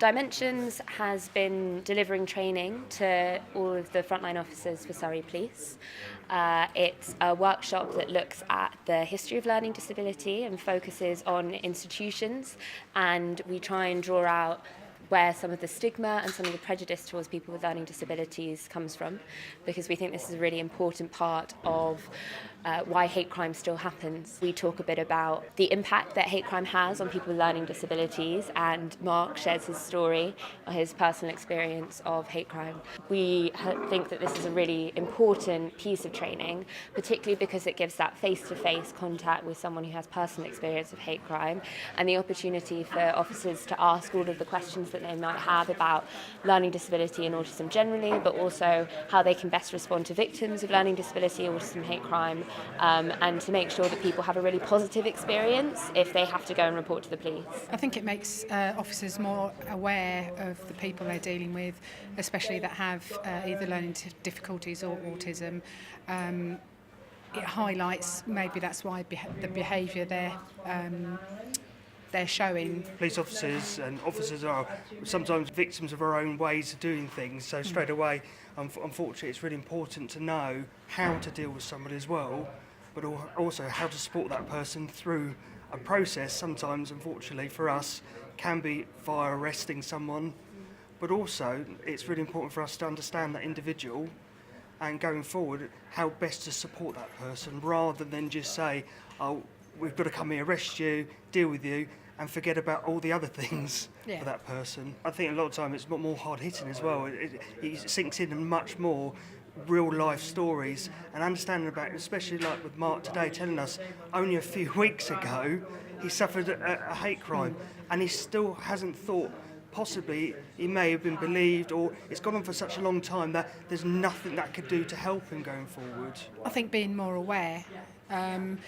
Dimensions has been delivering training to all of the frontline officers for Surrey Police. It's a workshop that looks at the history of learning disability and focuses on institutions, and we try and draw out where some of the stigma and some of the prejudice towards people with learning disabilities comes from, because we think this is a really important part of why hate crime still happens. We talk a bit about the impact that hate crime has on people with learning disabilities, and Mark shares his story, his personal experience of hate crime. We think that this is a really important piece of training, particularly because it gives that face-to-face contact with someone who has personal experience of hate crime, and the opportunity for officers to ask all of the questions that they might have about learning disability and autism generally, but also how they can best respond to victims of learning disability, autism, hate crime, and to make sure that people have a really positive experience if they have to go and report to the police. I think it makes officers more aware of the people they're dealing with, especially that have either learning difficulties or autism. It highlights, maybe that's why the behaviour they're showing. Police officers and officers are sometimes victims of our own ways of doing things, so straight away, unfortunately, it's really important to know how to deal with somebody as well, but also how to support that person through a process. Sometimes, unfortunately, for us, can be via arresting someone, but also it's really important for us to understand that individual and going forward how best to support that person, rather than just say, oh, we've got to come here, arrest you, deal with you, and forget about all the other things for that person. I think a lot of time it's more hard-hitting as well. It sinks in much more real-life stories and understanding about, especially like with Mark today telling us only a few weeks ago he suffered a hate crime, and he still hasn't thought possibly he may have been believed, or it's gone on for such a long time that there's nothing that could do to help him going forward. I think being more aware, and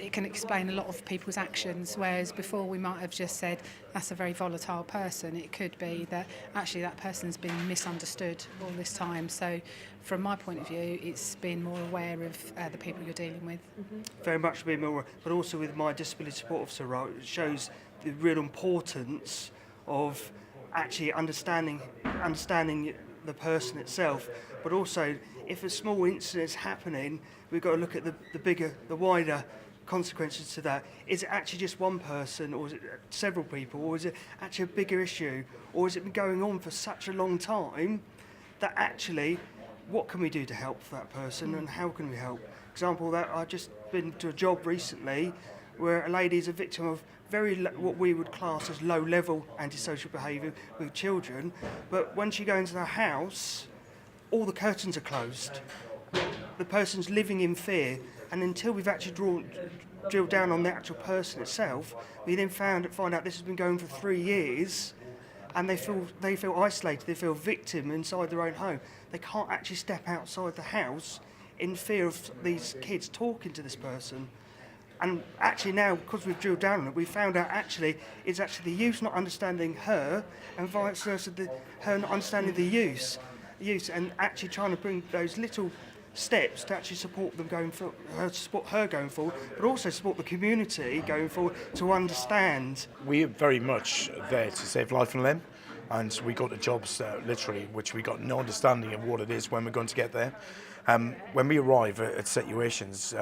it can explain a lot of people's actions, whereas before we might have just said that's a very volatile person. It could be that actually that person's been misunderstood all this time. So from my point of view, it's being more aware of the people you're dealing with. Very much being more aware, but also with my disability support officer role, it shows the real importance of actually understanding the person itself, but also if a small incident is happening, we've got to look at the wider consequences to that. Is it actually just one person, or is it several people, or is it actually a bigger issue, or has it been going on for such a long time that actually what can we do to help that person and how can we help? Example that I've just been to a job recently where a lady is a victim of what we would class as low-level antisocial behaviour with children, but when she goes into the house, all the curtains are closed. The person's living in fear, and until we've actually drilled down on the actual person itself, we then find out this has been going for 3 years, and they feel isolated, they feel victim inside their own home. They can't actually step outside the house in fear of these kids talking to this person. And actually now, because we've drilled down on it, we found out actually it's actually the youth not understanding her, and vice versa, her not understanding the youth, and actually trying to bring those little steps to actually support them going forward, support her going forward, but also support the community going forward to understand. We are very much there to save life and limb, and we go to jobs literally which we got no understanding of what it is when we're going to get there. When we arrive at situations,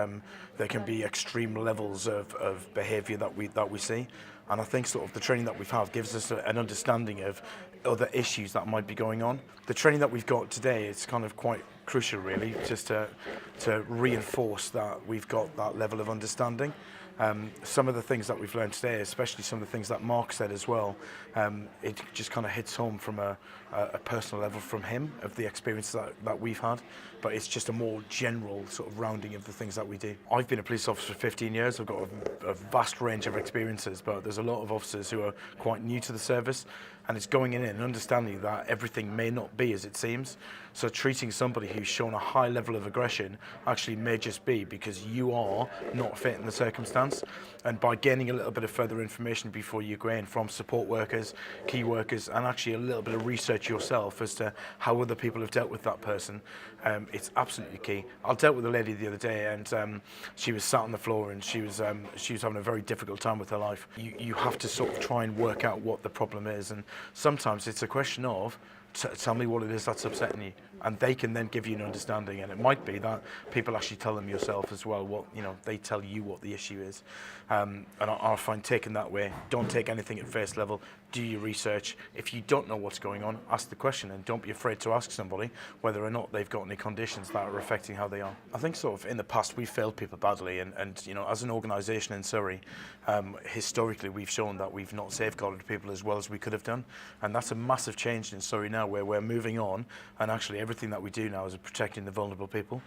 there can be extreme levels of behaviour that we see, and I think sort of the training that we've had gives us an understanding of other issues that might be going on. The training that we've got today is kind of quite crucial, really, just to reinforce that we've got that level of understanding. Some of the things that we've learned today, especially some of the things that Mark said as well, it just kind of hits home from a personal level from him of the experience that we've had, but it's just a more general sort of rounding of the things that we do. I've been a police officer for 15 years. I've got a vast range of experiences, but there's a lot of officers who are quite new to the service, and it's going in and understanding that everything may not be as it seems. So treating somebody who's shown a high level of aggression actually may just be because you are not fit in the circumstance. And by gaining a little bit of further information before you go in from support workers, key workers, and actually a little bit of research yourself as to how other people have dealt with that person, it's absolutely key. I dealt with a lady the other day, and she was sat on the floor, and she was having a very difficult time with her life. You have to sort of try and work out what the problem is, and sometimes it's a question of tell me what it is that's upsetting you, and they can then give you an understanding. And it might be that people actually tell them yourself as well what, you know, they tell you what the issue is. And I find taking that way, don't take anything at first level, do your research. If you don't know what's going on, ask the question, and don't be afraid to ask somebody whether or not they've got any conditions that are affecting how they are. I think sort of in the past we've failed people badly, and you know, as an organisation in Surrey, historically we've shown that we've not safeguarded people as well as we could have done, and that's a massive change in Surrey now, where we're moving on, and actually everything that we do now is protecting the vulnerable people.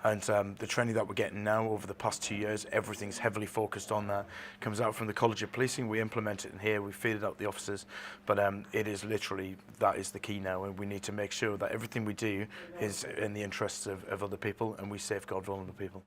And the training that we're getting now over the past 2 years, everything's heavily focused on that. Comes out from the College of Policing, we implement it in here, we feed it out the officers, but it is literally, that is the key now, and we need to make sure that everything we do is in the interests of other people, and we safeguard vulnerable people.